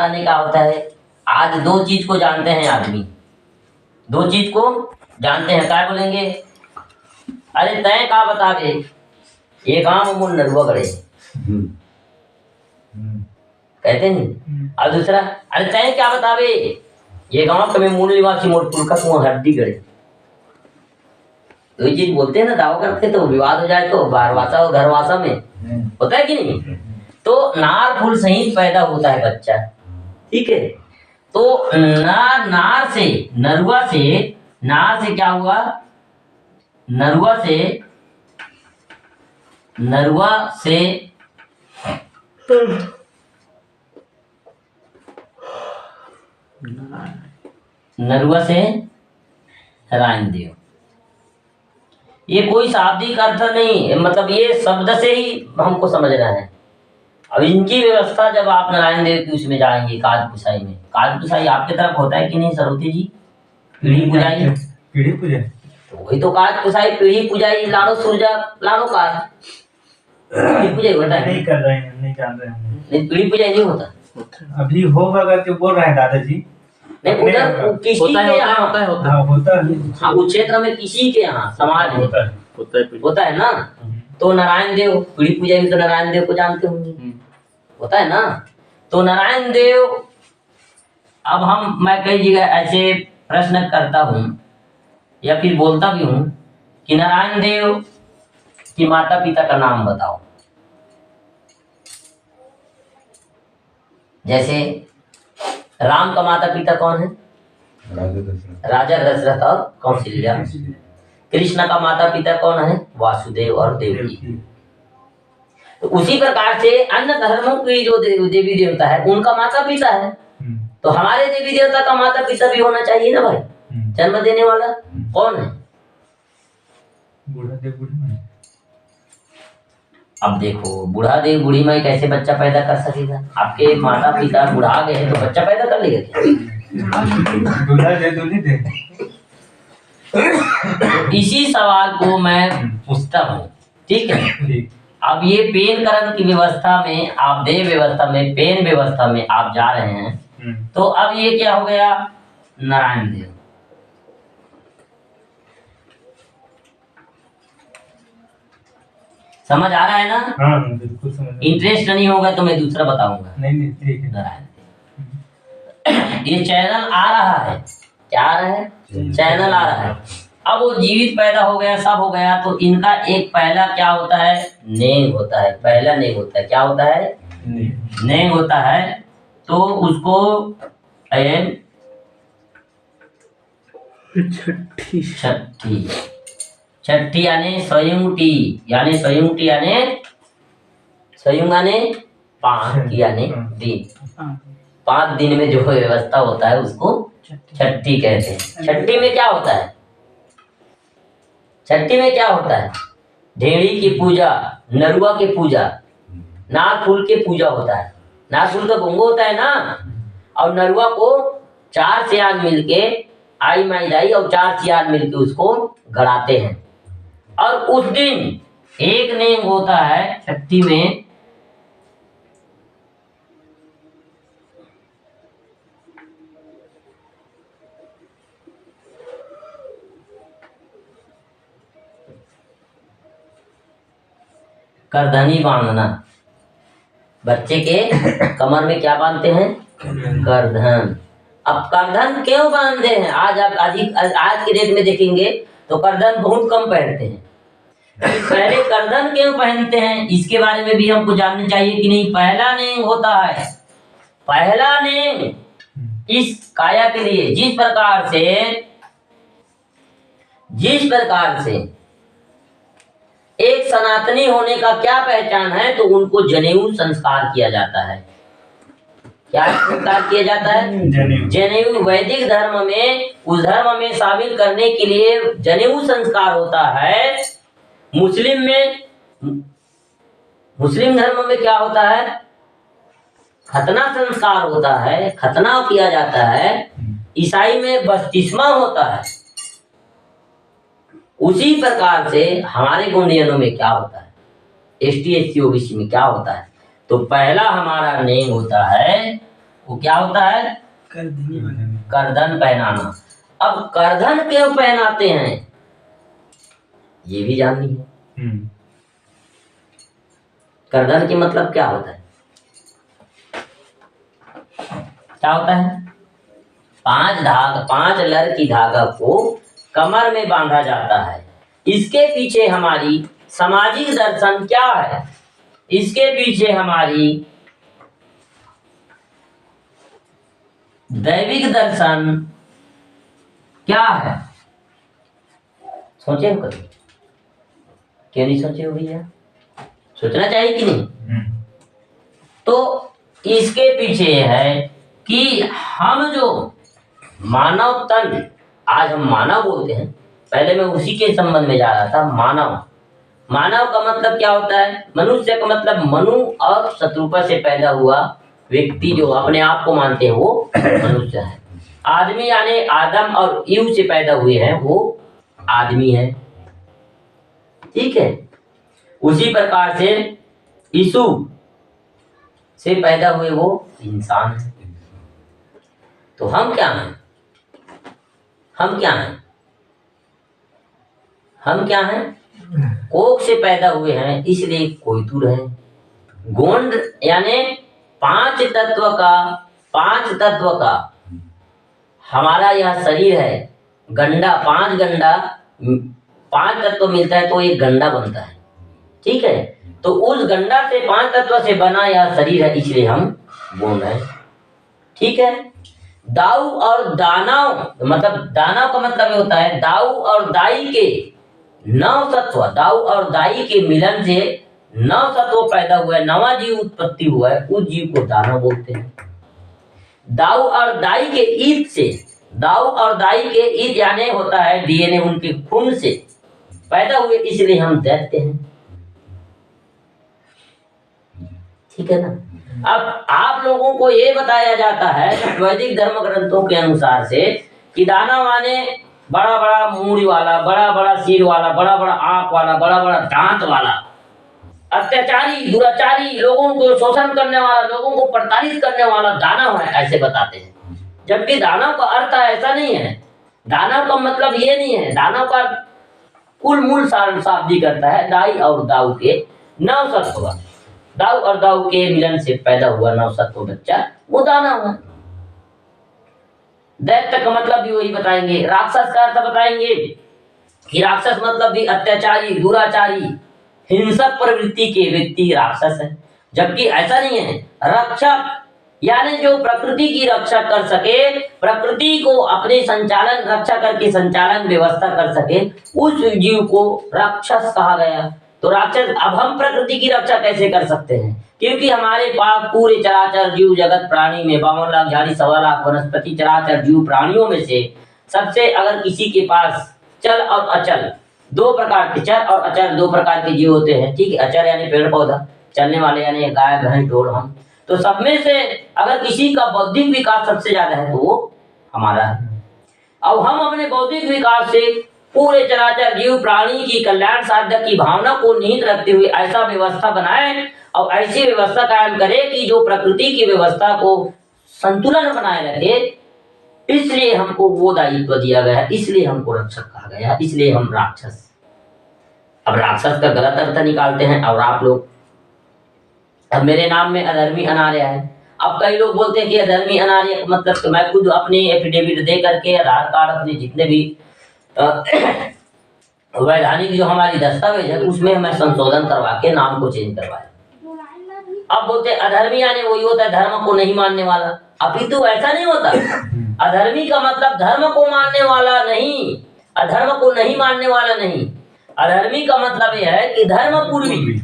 बताने का होता है। आज दो चीज को जानते हैं आदमी, दो चीज को जानते हैं। क्या बोलेंगे? अरे तय का बतावे ये काम मोर नरुआ गड़े कहते नहीं। और दूसरा, अरे तय क्या बतावे ये गांव कभी मूल निवासी मोर पुल का कुआं हड्डी गड़े। तो ये चीज बोलते हैं ना, दावा करते तो विवाद हो जाए तो बारवासा और घरवासा में होता है कि नहीं। तो नार फूल सही पैदा होता है बच्चा, ठीक है। तो नार से नरुआ से, नार से क्या हुआ, नरुआ से रायनदेव। ये कोई शाब्दिक अर्थ नहीं, मतलब ये शब्द से ही हमको समझना है। अब इनकी व्यवस्था जब आप नारायण देव की उसमें जाएंगे काज पुसाई में, काज पुसाई आपके तरफ होता है कि नहीं सरस्वती जी? पीढ़ी पुजाई, पीढ़ी पूजा तो वही तो काज पुसाई, पीढ़ी पुजाई, लाड़ो सूरजा, लाड़ो काज, पीढ़ी पुजाई होता है। नहीं कर रहे हैं, नहीं जान रहे हैं, नहीं पीढ़ी पुजाई नहीं होता। अभी होगा करके बोल रहे हैं दादाजी। नहीं उधर किसी के यहाँ होता है हाँ, उस क्षेत्र में किसी के यहाँ समाज में होता है ना। तो नारायण देव पीढ़ी पूजा में तो नारायण देव को जानते होंगे, होता है ना। तो नारायण देव, अब मैं कई जगह ऐसे प्रश्न करता हूँ या फिर बोलता भी हूँ कि नारायण देव की माता पिता का नाम बताओ। जैसे राम का माता पिता कौन है? राजा दशरथ और कौशल्या। कृष्ण का माता पिता कौन है? वासुदेव और देवकी। तो उसी प्रकार से अन्य धर्मों की जो देवी देवता है उनका माता पिता है, तो हमारे देवी देवता का माता पिता भी होना चाहिए ना भाई। जन्म देने वाला कौन है? बूढ़ा देव बूढ़ी माई। अब देखो बूढ़ा देव बूढ़ी माई कैसे बच्चा पैदा कर सकेगा? आपके माता पिता बुढ़ा गए तो बच्चा पैदा कर लेगा क्या? दूल्हा दे दूल्ही दे। इसी सवाल को मैं पूछता हूँ, ठीक है। अब ये पेन करण की व्यवस्था में, आप देव व्यवस्था में, पेन व्यवस्था में आप जा रहे हैं, तो अब ये क्या हो गया? नारायण देव। समझ आ रहा है ना? हाँ बिल्कुल समझ। इंटरेस्ट नहीं होगा तो मैं दूसरा बताऊंगा। नहीं ठीक है। नारायण देव ये चैनल आ रहा है, क्या आ रहा है? चैनल आ रहा है। अब वो जीवित पैदा हो गया, सब हो गया, तो इनका एक पहला क्या होता है? नेंग होता है। पहला नेंग होता है, क्या होता है? नेंग होता है। तो उसको छठी यानी संयुक्ति, यानी संयुक्ति यानी संयुग यानी 5 यानी दिन। 5 दिन में जो व्यवस्था होता है उसको छठी कहते हैं। छठी में क्या होता है? छठी में क्या होता है? ढेड़ी की पूजा, नरुआ की पूजा, नाग फूल की पूजा होता है। नाग फूल का गुंगो होता है ना, और नरुआ को 4 सियान मिलके आई माई जाई और 4 सियान मिलके उसको गड़ाते हैं। और उस दिन एक नेम होता है छठी में, करधनी बांधना। बच्चे के कमर में क्या बांधते हैं? करधन। अब करधन क्यों बांधते हैं? आज के डेट में देखेंगे तो करधन बहुत कम पहनते हैं। पहले करधन क्यों पहनते हैं इसके बारे में भी हमको जानना चाहिए कि नहीं। पहला नेम होता है, पहला नेम इस काया के लिए, जिस प्रकार से एक सनातनी होने का क्या पहचान है, तो उनको जनेऊ संस्कार किया जाता है। क्या संस्कार किया जाता है? जनेऊ। वैदिक धर्म में, उस धर्म में शामिल करने के लिए जनेऊ संस्कार होता है। मुस्लिम धर्म में क्या होता है? खतना संस्कार होता है, खतना किया जाता है। ईसाई में बपतिस्मा होता है। उसी प्रकार से हमारे गोंडियनों में क्या होता है? ST SC OBC में क्या होता है? तो पहला हमारा नेम होता है वो क्या होता है? करधन पहनाना। अब करधन क्यों पहनाते हैं ये भी जाननी है। करधन की मतलब क्या होता है? क्या होता है? 5 लर की धागा को कमर में बांधा जाता है। इसके पीछे हमारी सामाजिक दर्शन क्या है? इसके पीछे हमारी दैविक दर्शन क्या है? सोचे हो कभी? क्यों नहीं सोचे हो भैया? सोचना चाहिए कि नहीं? तो इसके पीछे है कि हम जो मानव तन, आज हम मानव बोलते हैं, पहले मैं उसी के संबंध में जा रहा था। मानव का मतलब क्या होता है? मनुष्य का मतलब मनु और शत्रुपा से पैदा हुआ व्यक्ति जो अपने आप को मानते हैं वो मनुष्य है। आदमी यानी आदम और ईव से पैदा हुए हैं वो आदमी है, ठीक है। उसी प्रकार से यीशु से पैदा हुए वो इंसान है। तो हम क्या हैं? हम क्या हैं? हम क्या हैं? कोख से पैदा हुए हैं, इसलिए कोयतुर है। गोंड यानी 5 तत्व का हमारा यह शरीर है। गंडा 5 तत्व मिलता है तो एक गंडा बनता है, ठीक है। तो उस गंडा से 5 तत्व से बना यह शरीर है, इसलिए हम गोंड है, ठीक है। दाऊ और दानव, मतलब दानव का मतलब ये होता है दाऊ और दाई के 9 तत्व, दाऊ और दाई के मिलन से 9 तत्व पैदा हुआ है, नवा जीव उत्पत्ति हुआ है, उस जीव को दानव बोलते हैं। दाऊ और दाई के ईद से, दाऊ और दाई के ईद यानी होता है डीएनए, उनके खून से पैदा हुए, इसलिए हम दैत्य हैं, ठीक है ना। अब आप लोगों को ये बताया जाता है वैदिक धर्म ग्रंथों के अनुसार से कि दानव माने बड़ा बड़ा मूड़ी वाला, बड़ा बड़ा सिर वाला, बड़ा बड़ा आंख वाला, बड़ा बड़ा दांत वाला, अत्याचारी, दुराचारी, लोगों को शोषण करने वाला, लोगों को प्रताड़ित करने वाला दानव है, ऐसे बताते हैं। जबकि दानव का अर्थ ऐसा नहीं है। दानव का मतलब ये नहीं है। दानव का कुल मूल शाब्दिक करता है दाई और दाऊ के 9 तत्व, दाऊ और दाऊ के मिलन से पैदा हुआ 9 तत्व बच्चा, वो दानव है। दैत्य का मतलब भी वही बताएंगे। राक्षस का अर्थ बताएंगे कि राक्षस मतलब भी अत्याचारी, दुराचारी, हिंसक प्रवृत्ति के व्यक्ति राक्षस है। जबकि ऐसा नहीं है। रक्षक यानी जो प्रकृति की रक्षा कर सके, प्रकृति को अपने संचालन, रक्षा करके संचालन व्यवस्था कर सके, उस जीव को राक्षस कहा गया। तो राक्षस, अब हम प्रकृति की रक्षा कैसे कर सकते हैं? क्योंकि हमारे पास पूरे चराचर जीव जगत प्राणी में 52 लाख झाड़ी 1.25 लाख वनस्पति चराचर जीव प्राणियों में से सबसे, अगर किसी के पास चल और अचल 2 प्रकार के, चर और अचर 2 प्रकार के जीव होते हैं, ठीक है। अचर यानी पेड़ पौधा, चलने वाले यानी गाय भैंस ढोर हम। तो सब में से अगर किसी का बौद्धिक विकास सबसे ज्यादा है तो वो हमारा है। अब हम अपने बौद्धिक विकास से पूरे चराचर जीव प्राणी की कल्याण साधक की भावना को निहित रखते हुए ऐसा व्यवस्था बनाए और ऐसी व्यवस्था कायम करे कि जो प्रकृति की व्यवस्था को संतुलन बनाए रखे। इसलिए हमको वो दायित्व दिया गया है, इसलिए हमको रक्षक कहा गया, इसलिए हम राक्षस। अब राक्षस का गलत अर्थ निकालते हैं और आप लोग, अब मेरे नाम में अधर्मी अनार्य है। अब कई लोग बोलते हैं कि अधर्मी अनार्य मतलब, तो मैं खुद अपनी एफिडेविट दे करके आधार कार्ड, अपने जितने भी वैधानिक जो हमारी दस्तावेज है उसमें मैं संशोधन करवा के नाम को चेंज करवाया। अब बोलते अधर्मी यानी वही होता है धर्म को नहीं मानने वाला। अपितु ऐसा नहीं होता। अधर्मी का मतलब धर्म को मानने वाला नहीं, अधर्म को नहीं मानने वाला नहीं। अधर्मी का मतलब यह है कि धर्म पूर्वी,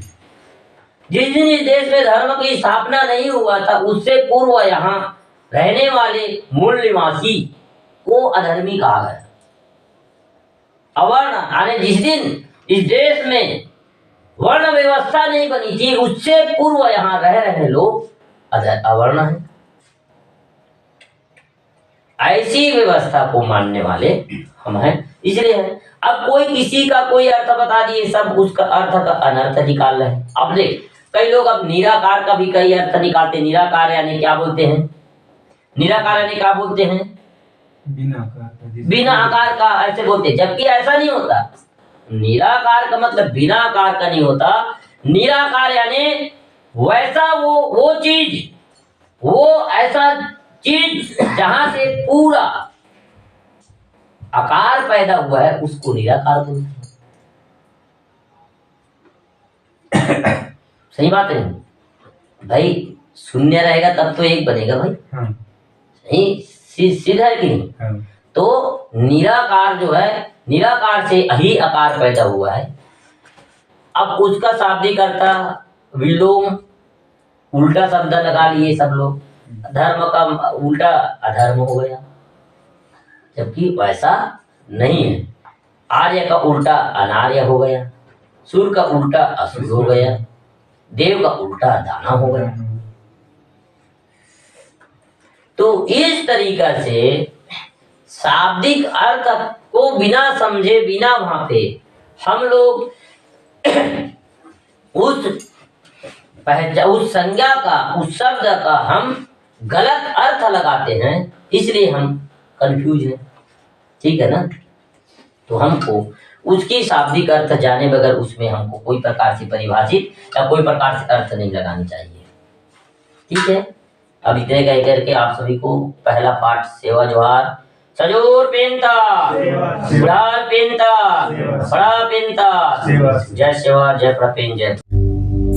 जिस देश में धर्म की स्थापना नहीं हुआ था उससे पूर्व यहाँ रहने वाले मूल निवासी को अधर्मी कहा गया। अवर्ण यानी जिस दिन इस देश में वर्ण व्यवस्था नहीं बनी थी उससे पूर्व यहाँ रह रहे लोग अवर्ण है। ऐसी व्यवस्था को मानने वाले हम हैं, इसलिए है। अब कोई किसी का कोई अर्थ बता दिए, सब उसका अर्थ का अनर्थ निकाल रहे हैं। अब देख, कई लोग अब निराकार का भी कई अर्थ निकालते हैं। निराकार यानी क्या बोलते हैं? निराकार यानी क्या बोलते हैं? बिना आकार का जिस- बिना आकार का ऐसे बोलते हैं, जबकि ऐसा नहीं होता। निराकार का मतलब बिना आकार का नहीं होता। निराकार यानी वैसा वो चीज, वो ऐसा चीज जहां से पूरा आकार पैदा हुआ है उसको निराकार बोलते हैं। सही बात है भाई, शून्य रहेगा तब तो एक बनेगा भाई, हाँ सही सीधा है कि नहीं? हाँ तो निराकार जो है, निराकार से ही आकार पैदा हुआ है। अब उसका शाब्दिक अर्थ विलोम, उल्टा शब्द लगा लिए सब लोग। धर्म का उल्टा अधर्म हो गया, जबकि वैसा नहीं है। आर्य का उल्टा अनार्य हो गया, सूर का उल्टा असुर हो गया, देव का उल्टा दाना हो गया। तो इस तरीका से शाब्दिक अर्थ को बिना समझे, बिना भांपे हम लोग उस संज्ञा का, उस शब्द का हम गलत अर्थ लगाते हैं, इसलिए हम कंफ्यूज हैं। ठीक है ना? तो हमको उसकी शाब्दिक अर्थ जाने बगैर उसमें हमको कोई प्रकार से परिभाषित या कोई प्रकार से अर्थ नहीं लगानी चाहिए। ठीक है, अब इतने कह करके आप सभी को पहला पाठ सेवा जोहार। सजोर पेंता, बुढ़ार पेंता, बड़ा पेंता, जय सेवा, जय प्रपेन, जय।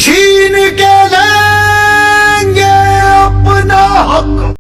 छीन के लेंगे अपना हक।